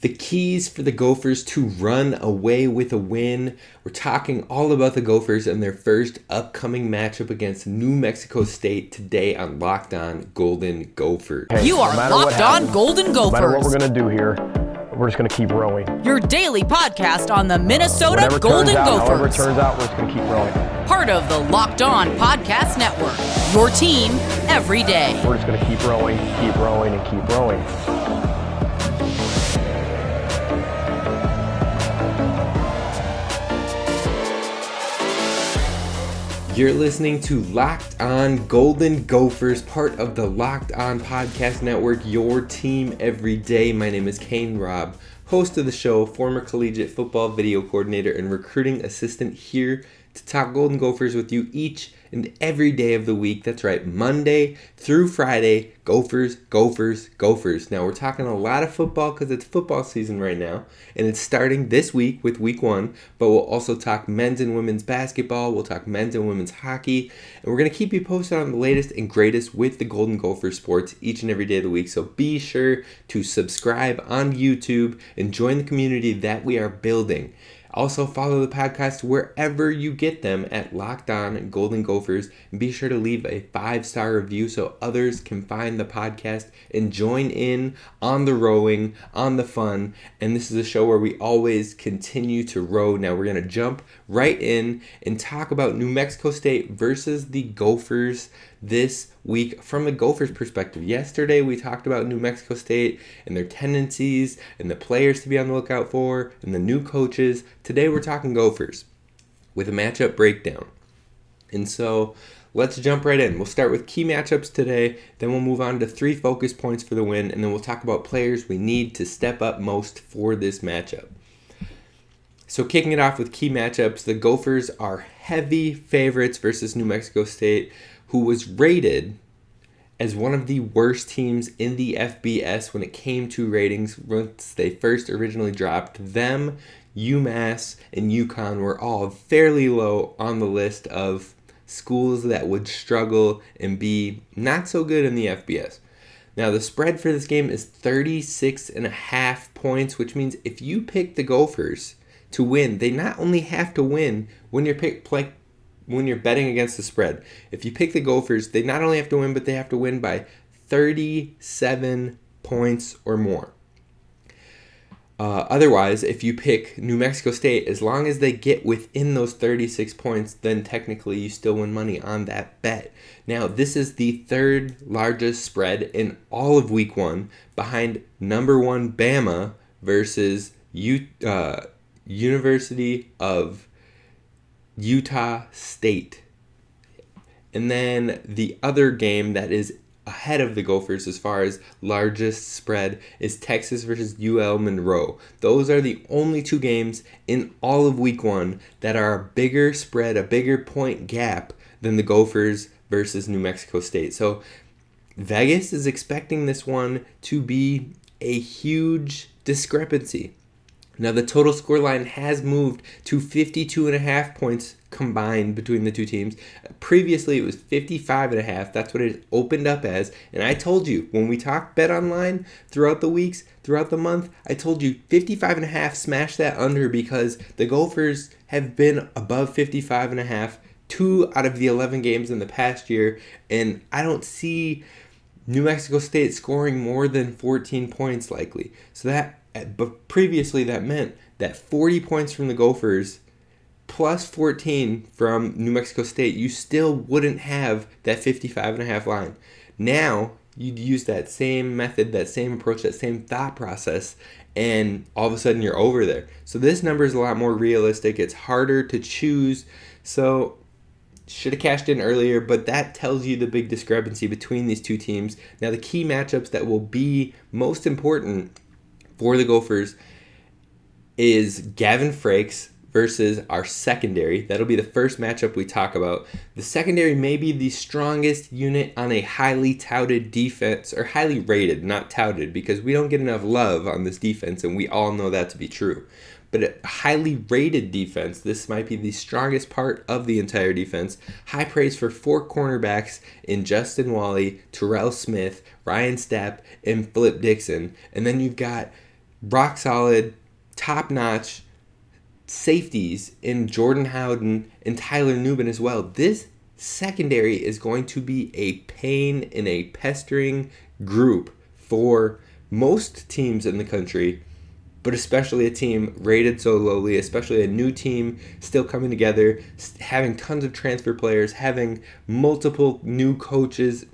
The keys for the Gophers to run away with a win. We're talking all about the Gophers and their first upcoming matchup against New Mexico State today on Locked On Golden Gophers. Hey, You are Locked On Golden Gophers. No matter what we're going to do here, we're just going to keep rowing. Your daily podcast on the Minnesota Golden Gophers. However it turns out, we're just going to keep rowing. Part of the Locked On Podcast Network. Your team every day. We're just going to keep rowing, and keep rowing. You're listening to Locked On Golden Gophers, part of the Locked On Podcast Network, your team every day. My name is Kane Rob, host of the show, former collegiate football video coordinator and recruiting assistant, here to talk Golden Gophers with you each and every day of the week. That's right, Monday through Friday, Gophers, Gophers, Gophers. Now, we're talking a lot of football because it's football season right now, and it's starting this week with week 1, but we'll also talk men's and women's basketball, we'll talk men's and women's hockey, and we're going to keep you posted on the latest and greatest with the Golden Gophers sports each and every day of the week. So be sure to subscribe on YouTube and join the community that we are building. Also, follow the podcast wherever you get them at Locked On Golden Gophers. And be sure to leave a 5-star review so others can find the podcast and join in on the rowing, on the fun. And this is a show where we always continue to row. Now, we're going to jump right in and talk about New Mexico State versus the Gophers this week from the Gophers perspective. Yesterday we talked about New Mexico State and their tendencies and the players to be on the lookout for and the new coaches. Today we're talking Gophers with a matchup breakdown. And so let's jump right in. We'll start with key matchups today, then we'll move on to 3 focus points for the win, and then we'll talk about players we need to step up most for this matchup. So kicking it off with key matchups, the Gophers are heavy favorites versus New Mexico State, who was rated as one of the worst teams in the FBS when it came to ratings once they first originally dropped. Them, UMass, and UConn were all fairly low on the list of schools that would struggle and be not so good in the FBS. Now, the spread for this game is 36.5 points, which means if you pick the Gophers to win, they not only have to win when you're betting against the spread. If you pick the Gophers, they not only have to win, but they have to win by 37 points or more. Otherwise, if you pick New Mexico State, as long as they get within those 36 points, then technically you still win money on that bet. Now, this is the 3rd largest spread in all of week 1, behind number 1 Bama versus University of Utah State. And then the other game that is ahead of the Gophers as far as largest spread is Texas versus UL Monroe. Those are the only 2 games in all of week 1 that are a bigger spread, a bigger point gap than the Gophers versus New Mexico State. So Vegas is expecting this one to be a huge discrepancy. Now, the total scoreline has moved to 52.5 points combined between the 2 teams. Previously, it was 55.5. That's what it opened up as. And I told you, when we talked Bet Online throughout the weeks, throughout the month, I told you 55.5, smash that under, because the Gophers have been above 55.5 2 out of the 11 games in the past year. And I don't see New Mexico State scoring more than 14 points likely. But previously that meant that 40 points from the Gophers plus 14 from New Mexico State, you still wouldn't have that 55.5 line. Now, you'd use that same method, that same approach, that same thought process, and all of a sudden you're over there. So this number is a lot more realistic. It's harder to choose. So should have cashed in earlier, but that tells you the big discrepancy between these 2 teams. Now, the key matchups that will be most important for the Gophers is Gavin Frakes versus our secondary. That'll be the first matchup we talk about. The secondary may be the strongest unit on a highly touted defense, or highly rated, not touted, because we don't get enough love on this defense, and we all know that to be true. But a highly rated defense, this might be the strongest part of the entire defense. High praise for 4 cornerbacks in Justin Wally, Terrell Smith, Ryan Stapp, and Philip Dixon. And then you've got rock solid, top-notch safeties in Jordan Howden and Tyler Nubin as well. This secondary is going to be a pain in a pestering group for most teams in the country, but especially a team rated so lowly, especially a new team still coming together, having tons of transfer players, having multiple new coaches.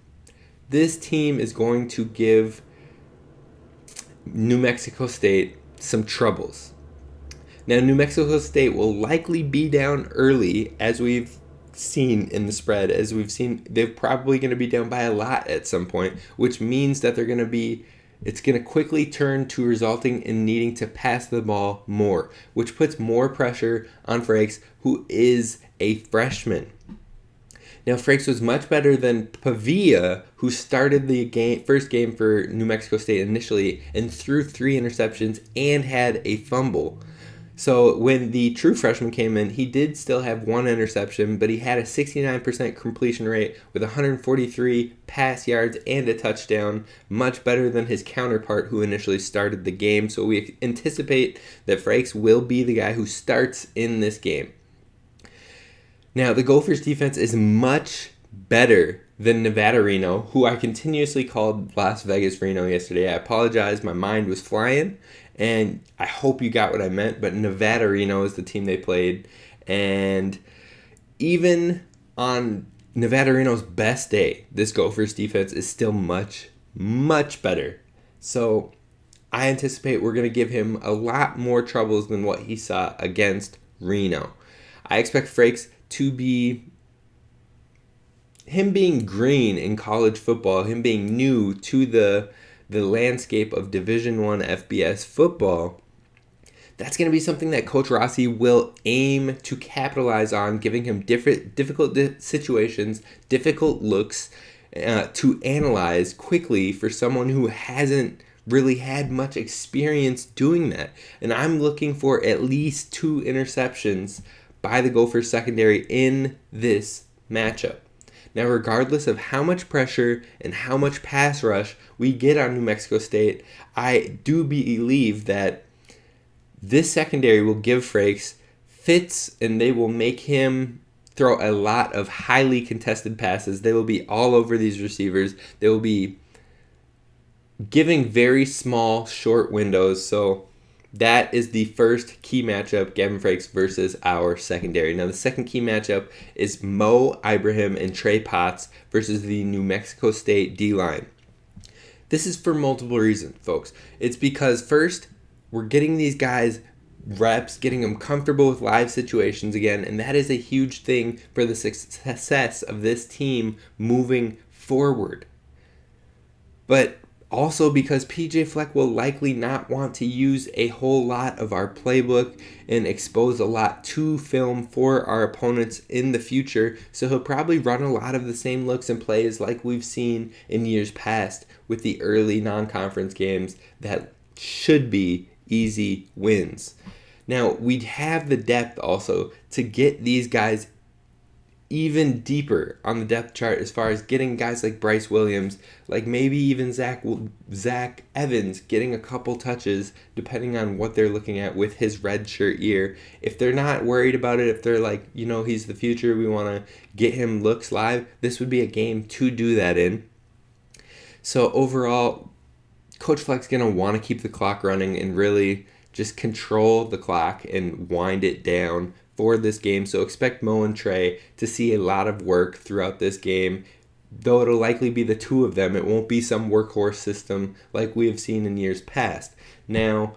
This team is going to give New Mexico State some troubles. Now, New Mexico State will likely be down early, as we've seen in the spread. As we've seen, they're probably going to be down by a lot at some point, which means that it's going to quickly turn to resulting in needing to pass the ball more, which puts more pressure on Frakes, who is a freshman. Now, Frakes was much better than Pavia, who started the first game for New Mexico State initially and threw 3 interceptions and had a fumble. So when the true freshman came in, he did still have 1 interception, but he had a 69% completion rate with 143 pass yards and a touchdown, much better than his counterpart who initially started the game. So we anticipate that Frakes will be the guy who starts in this game. Now, the Gophers defense is much better than Nevada Reno, who I continuously called Las Vegas Reno yesterday. I apologize, my mind was flying, and I hope you got what I meant, but Nevada Reno is the team they played, and even on Nevada Reno's best day, this Gophers defense is still much, much better. So I anticipate we're going to give him a lot more troubles than what he saw against Reno. I expect Frakes to be, him being green in college football, him being new to the landscape of Division I FBS football, that's going to be something that Coach Rossi will aim to capitalize on, giving him difficult situations, difficult looks to analyze quickly for someone who hasn't really had much experience doing that. And I'm looking for at least 2 interceptions by the Gophers secondary in this matchup. Now, regardless of how much pressure and how much pass rush we get on New Mexico State, I do believe that this secondary will give Frakes fits, and they will make him throw a lot of highly contested passes. They will be all over these receivers. They will be giving very small, short windows. So that is the first key matchup, Gavin Frakes versus our secondary. Now, the second key matchup is Mo Ibrahim and Trey Potts versus the New Mexico State D-line. This is for multiple reasons, folks. It's because, first, we're getting these guys reps, getting them comfortable with live situations again, and that is a huge thing for the success of this team moving forward. But also because PJ Fleck will likely not want to use a whole lot of our playbook and expose a lot to film for our opponents in the future. So he'll probably run a lot of the same looks and plays like we've seen in years past with the early non-conference games that should be easy wins. Now, we'd have the depth also to get these guys even deeper on the depth chart as far as getting guys like Bryce Williams, like maybe even Zach Evans getting a couple touches depending on what they're looking at with his redshirt year. If they're not worried about it, if they're like, he's the future, we want to get him looks live, this would be a game to do that in. So overall, Coach Fleck's going to want to keep the clock running and really just control the clock and wind it down for this game. So expect Mo and Trey to see a lot of work throughout this game, though it'll likely be the 2 of them. It won't be some workhorse system like we have seen in years past. Now,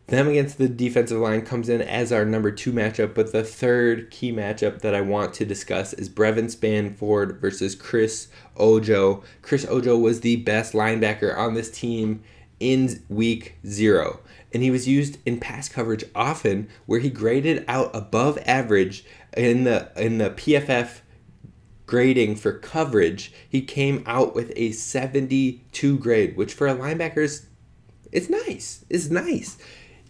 them against the defensive line comes in as our number 2 matchup, but the third key matchup that I want to discuss is Brevin Spann-Ford versus Chris Ojo. Chris Ojo was the best linebacker on this team in week 0. And he was used in pass coverage often, where he graded out above average in the PFF grading for coverage. He came out with a 72 grade, which for a linebacker it's nice. It's nice.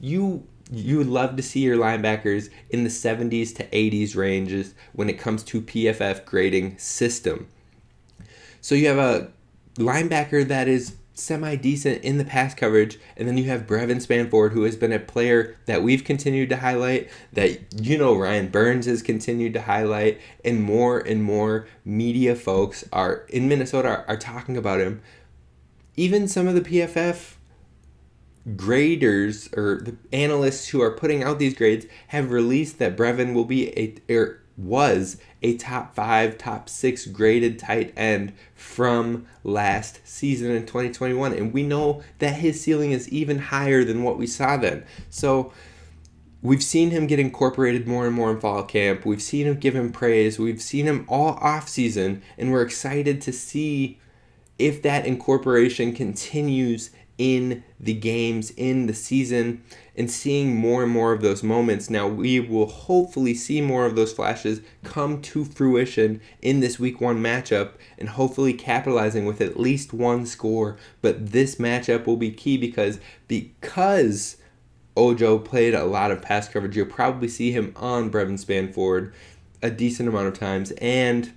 You would love to see your linebackers in the 70s to 80s ranges when it comes to PFF grading system. So you have a linebacker that is semi-decent in the pass coverage, and then you have Brevin Spann-Ford, who has been a player that we've continued to highlight, that Ryan Burns has continued to highlight, and more media folks in Minnesota are talking about him. Even some of the PFF graders or the analysts who are putting out these grades have released that Brevin will be was a top 5, top 6 graded tight end from last season in 2021. And we know that his ceiling is even higher than what we saw then. So we've seen him get incorporated more and more in fall camp. We've seen him give him praise. We've seen him all off season, and we're excited to see if that incorporation continues in the games, in the season, and seeing more and more of those moments. Now, we will hopefully see more of those flashes come to fruition in this week 1 matchup, and hopefully capitalizing with at least one score. But this matchup will be key because Ojo played a lot of pass coverage. You'll probably see him on Brevin Spann-Ford a decent amount of times, and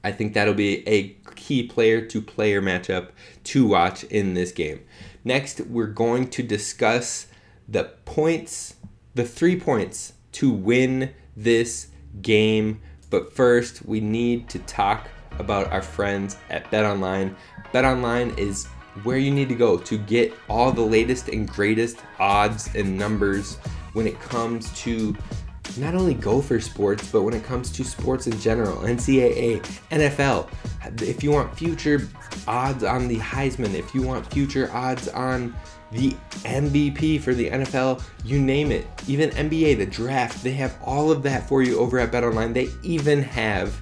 I think that'll be a key player-to-player matchup to watch in this game. Next, we're going to discuss the 3 points to win this game. But first, we need to talk about our friends at BetOnline. BetOnline is where you need to go to get all the latest and greatest odds and numbers when it comes to not only Gopher sports, but when it comes to sports in general, NCAA, NFL. If you want future odds on the Heisman, if you want future odds on the MVP for the NFL, you name it. Even NBA, the draft, they have all of that for you over at BetOnline. They even have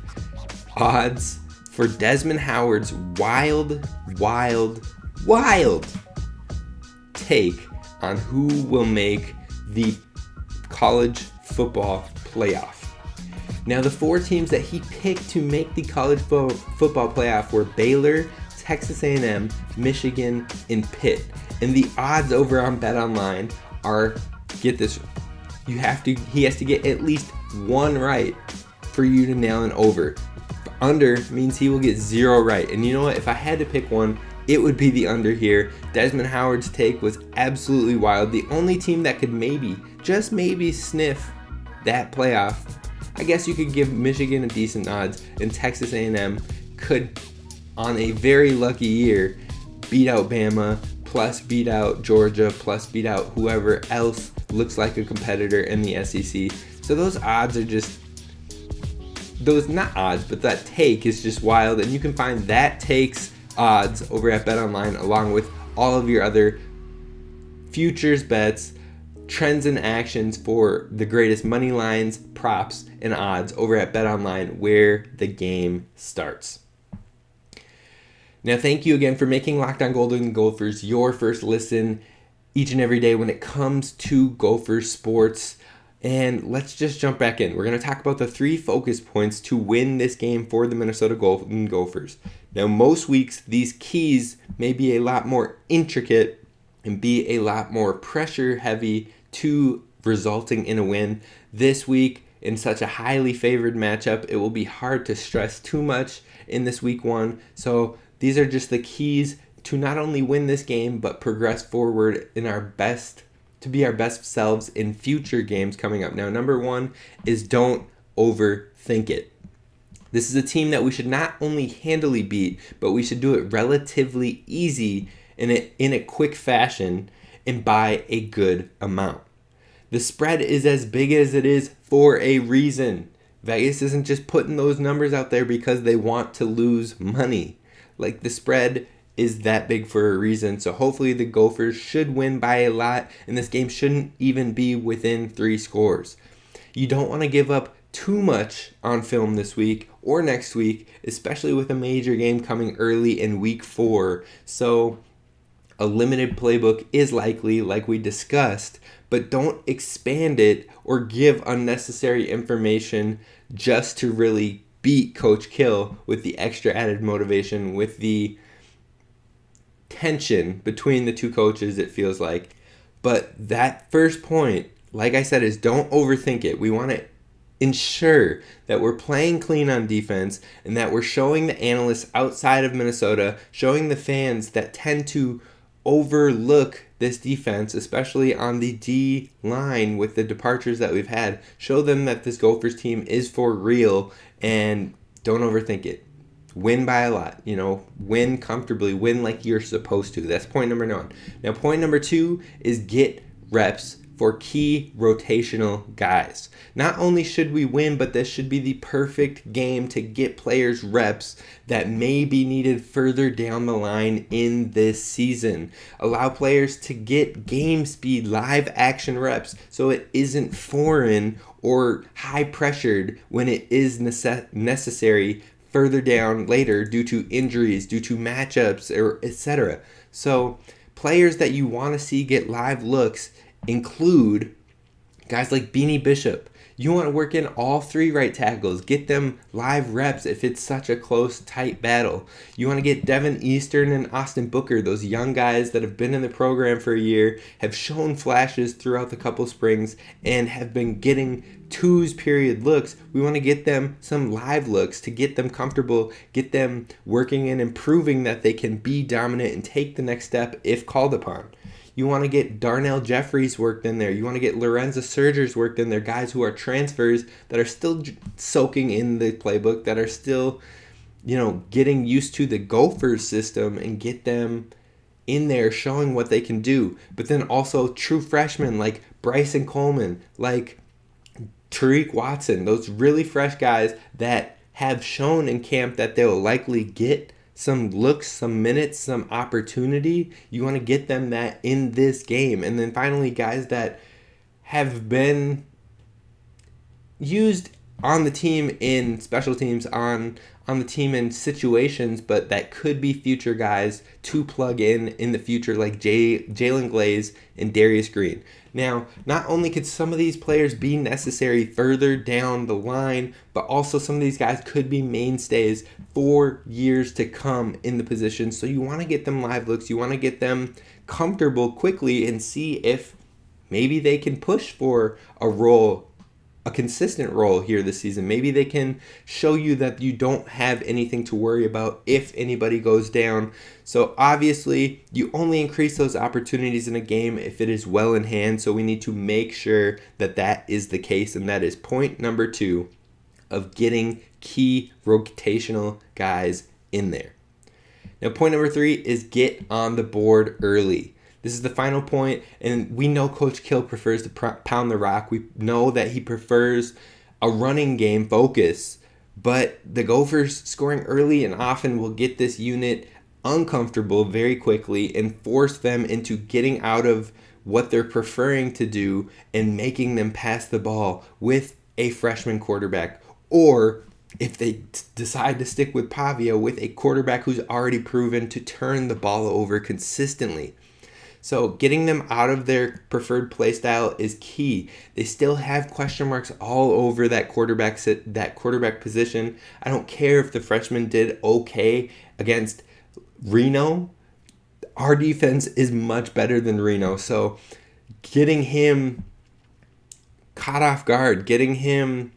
odds for Desmond Howard's wild take on who will make the college football playoff. Now, the 4 teams that he picked to make the college football playoff were Baylor, Texas A&M, Michigan, and Pitt. And the odds over on BetOnline are, get this, he has to get at least one right for you to nail an over. Under means he will get 0 right. And you know what? If I had to pick one, it would be the under here. Desmond Howard's take was absolutely wild. The only team that could just maybe sniff that playoff, I guess you could give Michigan a decent odds, and Texas A&M could, on a very lucky year, beat out Bama, plus beat out Georgia, plus beat out whoever else looks like a competitor in the SEC. So those odds are just, not odds, but that take is just wild, and you can find that take's odds over at BetOnline along with all of your other futures bets, trends and actions for the greatest money lines, props, and odds over at BetOnline, where the game starts. Now, thank you again for making Locked On Golden Gophers your first listen each and every day when it comes to Gophers sports. And let's just jump back in. We're going to talk about the 3 focus points to win this game for the Minnesota Golden Gophers. Now, most weeks, these keys may be a lot more intricate and be a lot more pressure heavy to resulting in a win. This week, in such a highly favored matchup, it will be hard to stress too much in this week 1. So these are just the keys to not only win this game, but progress forward in to be our best selves in future games coming up. Now, number 1 is don't overthink it. This is a team that we should not only handily beat, but we should do it relatively easy in a quick fashion and by a good amount. The spread is as big as it is for a reason. Vegas isn't just putting those numbers out there because they want to lose money. Like, the spread is that big for a reason. So hopefully the Gophers should win by a lot, and this game shouldn't even be within 3 scores. You don't want to give up too much on film this week or next week, especially with a major game coming early in week 4. So a limited playbook is likely, like we discussed, but don't expand it or give unnecessary information just to really beat Coach Kill with the extra added motivation, with the tension between the 2 coaches, it feels like. But that first point, like I said, is don't overthink it. We want to ensure that we're playing clean on defense and that we're showing the analysts outside of Minnesota, showing the fans that tend to overlook this defense, especially on the D line with the departures that we've had. Show them that this Gophers team is for real and don't overthink it. Win by a lot, win comfortably, win like you're supposed to. That's point number 1. Now, point number 2 is get reps for key rotational guys. Not only should we win, but this should be the perfect game to get players reps that may be needed further down the line in this season. Allow players to get game speed, live action reps, so it isn't foreign or high pressured when it is necessary further down later due to injuries, due to matchups, or etc. So players that you want to see get live looks include guys like Beanie Bishop. You want to work in all 3 right tackles. Get them live reps if it's such a close, tight battle. You want to get Devin Eastern and Austin Booker, those young guys that have been in the program for a year, have shown flashes throughout the couple springs, and have been getting twos period looks. We want to get them some live looks to get them comfortable, get them working and improving that they can be dominant and take the next step if called upon. You want to get Darnell Jeffries worked in there. You want to get Lorenza Surgers worked in there. Guys who are transfers that are still soaking in the playbook, that are still, getting used to the Gophers system, and get them in there showing what they can do. But then also true freshmen like Bryson Coleman, like Tariq Watson, those really fresh guys that have shown in camp that they'll likely get some looks, some minutes, some opportunity. You want to get them that in this game. And then finally, guys that have been used on the team in special teams, on the team in situations, but that could be future guys to plug in the future, like Jalen Glaze and Darius Green. Now, not only could some of these players be necessary further down the line, but also some of these guys could be mainstays for years to come in the position. So you want to get them live looks. You want to get them comfortable quickly and see if maybe they can push for a role, a consistent role here this season. Maybe they can show you that you don't have anything to worry about if anybody goes down. So obviously, you only increase those opportunities in a game if it is well in hand. So we need to make sure that that is the case. And that is point number 2 of getting key rotational guys in there. Now, point number 3 is get on the board early. This is the final point, and we know Coach Kill prefers to pound the rock. We know that he prefers a running game focus, but the Gophers scoring early and often will get this unit uncomfortable very quickly and force them into getting out of what they're preferring to do and making them pass the ball with a freshman quarterback, or if they decide to stick with Pavia, with a quarterback who's already proven to turn the ball over consistently. So getting them out of their preferred play style is key. They still have question marks all over that quarterback position. I don't care if the freshman did okay against Reno. Our defense is much better than Reno. So getting him caught off guard, getting him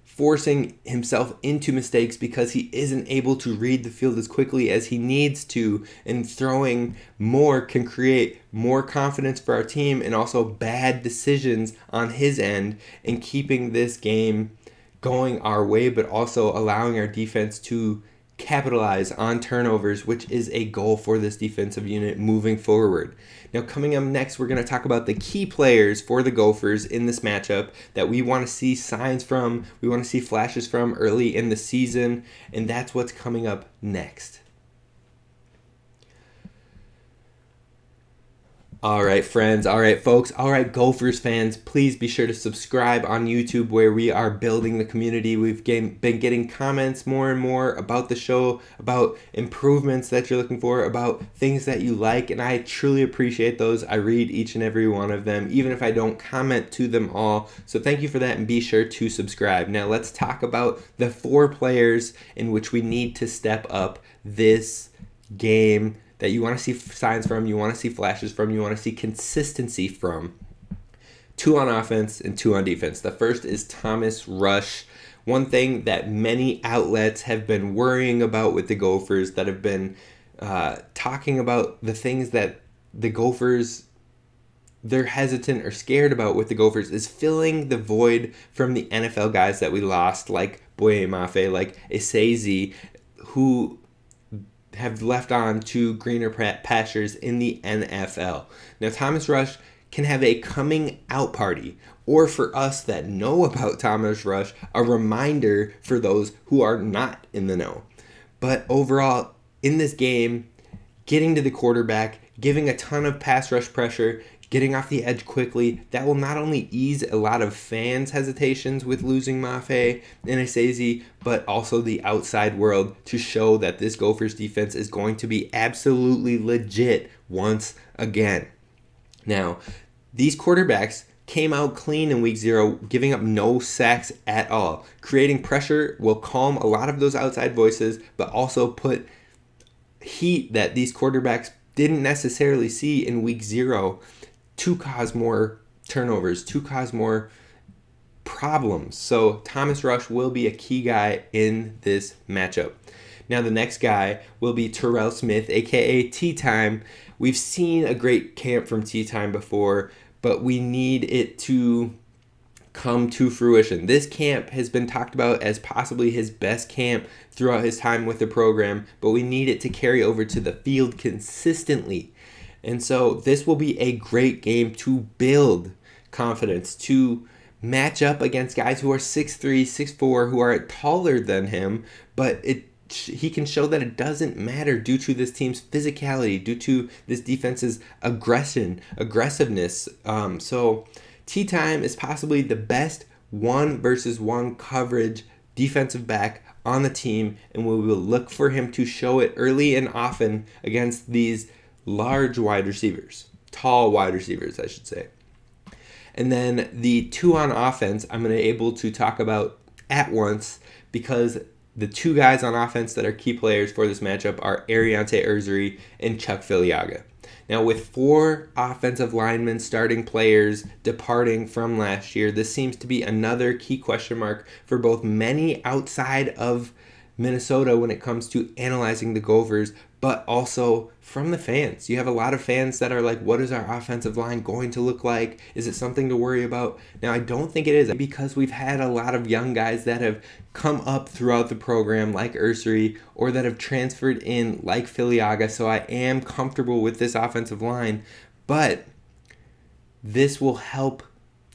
forcing himself into mistakes because he isn't able to read the field as quickly as he needs to, and throwing more can create more confidence for our team and also bad decisions on his end, and keeping this game going our way, but also allowing our defense to capitalize on turnovers, which is a goal for this defensive unit moving forward. Now, coming up next, we're going to talk about the key players for the Gophers in this matchup that we want to see signs from, we want to see flashes from early in the season, and that's what's coming up next. All right, friends. All right, folks. All right, Gophers fans, please be sure to subscribe on YouTube, where we are building the community. We've been getting comments more and more about the show, about improvements that you're looking for, about things that you like, and I truly appreciate those. I read each and every one of them, even if I don't comment to them all. So thank you for that, and be sure to subscribe. Now, let's talk about the 4 players in which we need to step up this game, that you want to see signs from, you want to see flashes from, you want to see consistency from, 2 on offense and 2 on defense. The first is Thomas Rush. One thing that many outlets have been worrying about with the Gophers, that have been talking about the things that the Gophers, they're hesitant or scared about with the Gophers, is filling the void from the NFL guys that we lost, like Boye Mafe, like Isaizi, who have left on to greener pastures in the NFL. Now, Thomas Rush can have a coming out party, or for us that know about Thomas Rush, a reminder for those who are not in the know. But overall, in this game, getting to the quarterback, giving a ton of pass rush pressure, getting off the edge quickly, that will not only ease a lot of fans' hesitations with losing Mafe and Isaizi, but also the outside world, to show that this Gophers defense is going to be absolutely legit once again. Now, these quarterbacks came out clean in week 0, giving up no sacks at all. Creating pressure will calm a lot of those outside voices, but also put heat that these quarterbacks didn't necessarily see in week 0 to cause more turnovers, to cause more problems. So Thomas Rush will be a key guy in this matchup. Now the next guy will be Terrell Smith, aka T-Time. We've seen a great camp from T-Time before, but we need it to come to fruition. This camp has been talked about as possibly his best camp throughout his time with the program, but we need it to carry over to the field consistently. And so this will be a great game to build confidence, to match up against guys who are 6'3", 6'4", who are taller than him, but he can show that it doesn't matter due to this team's physicality, due to this defense's aggressiveness. So T-Time is possibly the best 1-versus-1 coverage defensive back on the team, and we will look for him to show it early and often against these large wide receivers, tall wide receivers, I should say. And then the 2 on offense, I'm going to be able to talk about at once, because the 2 guys on offense that are key players for this matchup are Ariante Ursary and Chuck Filiaga. Now, with 4 offensive linemen, starting players, departing from last year, this seems to be another key question mark for both many outside of Minnesota when it comes to analyzing the Gophers, but also from the fans. You have a lot of fans that are like, what is our offensive line going to look like? Is it something to worry about? Now, I don't think it is, because we've had a lot of young guys that have come up throughout the program, like Ursary, or that have transferred in, like Filiaga, so I am comfortable with this offensive line, but this will help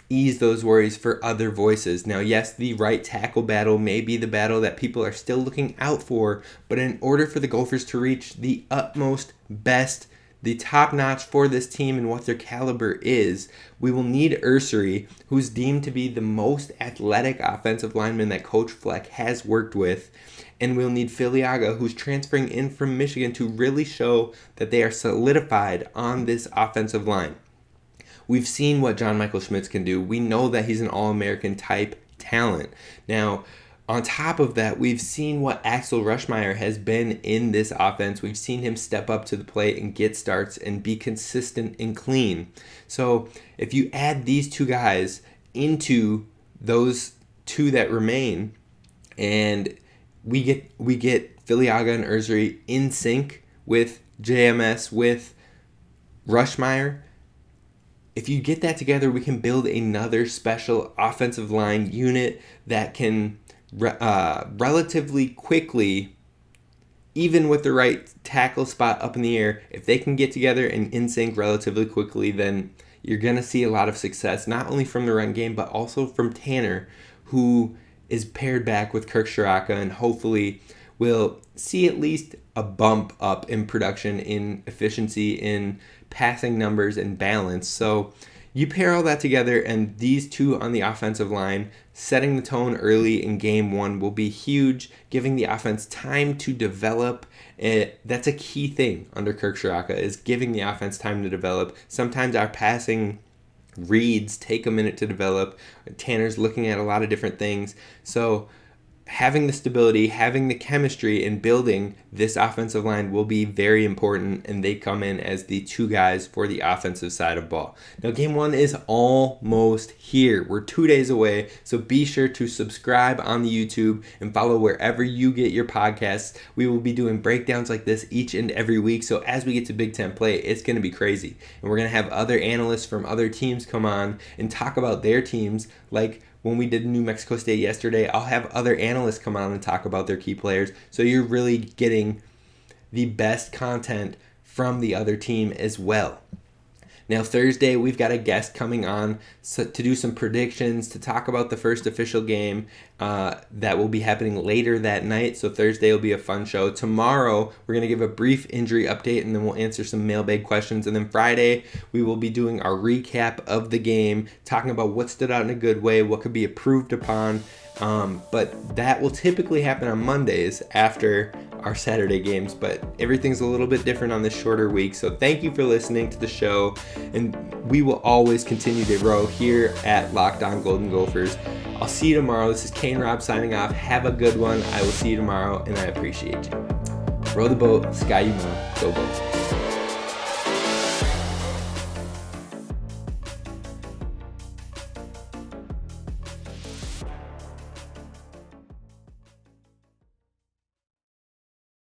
ease those worries for other voices. Now, yes, the right tackle battle may be the battle that people are still looking out for, but in order for the Gophers to reach the utmost best, the top notch for this team and what their caliber is, we will need Ursary, who's deemed to be the most athletic offensive lineman that Coach Fleck has worked with, and we'll need Filiaga, who's transferring in from Michigan, to really show that they are solidified on this offensive line. We've seen what John Michael Schmitz can do. We know that he's an All-American type talent. Now, on top of that, we've seen what Axel Rushmeyer has been in this offense. We've seen him step up to the plate and get starts and be consistent and clean. So if you add these 2 guys into those 2 that remain, and we get Filiaga and Ursary in sync with JMS, with Rushmeyer, if you get that together, we can build another special offensive line unit that can relatively quickly, even with the right tackle spot up in the air, if they can get together and in sync relatively quickly, then you're going to see a lot of success, not only from the run game, but also from Tanner, who is paired back with Kirk Shiraka, and hopefully will see at least a bump up in production, in efficiency, in passing numbers, and balance. So you pair all that together, and these 2 on the offensive line setting the tone early in game 1 will be huge, giving the offense time to develop. That's a key thing under Kirk Shiraka, is giving the offense time to develop. Sometimes our passing reads take a minute to develop. Tanner's looking at a lot of different things. So having the stability, having the chemistry, and building this offensive line will be very important, and they come in as the two guys for the offensive side of ball. Now, game 1 is almost here. We're 2 days away, so be sure to subscribe on the YouTube and follow wherever you get your podcasts. We will be doing breakdowns like this each and every week, so as we get to Big Ten play, it's going to be crazy. And we're going to have other analysts from other teams come on and talk about their teams, like when we did New Mexico State yesterday. I'll have other analysts come on and talk about their key players. So you're really getting the best content from the other team as well. Now, Thursday, we've got a guest coming on to do some predictions, to talk about the first official game that will be happening later that night. So Thursday will be a fun show. Tomorrow, we're going to give a brief injury update, and then we'll answer some mailbag questions. And then Friday, we will be doing our recap of the game, talking about what stood out in a good way, what could be improved upon. But that will typically happen on Mondays after our Saturday games, but everything's a little bit different on this shorter week. So thank you for listening to the show, and we will always continue to grow here at Locked On Golden Gophers. I'll see you tomorrow. This is Kane Rob signing off. Have a good one. I will see you tomorrow, and I appreciate you. Row the boat, Sky you know, go Gophers.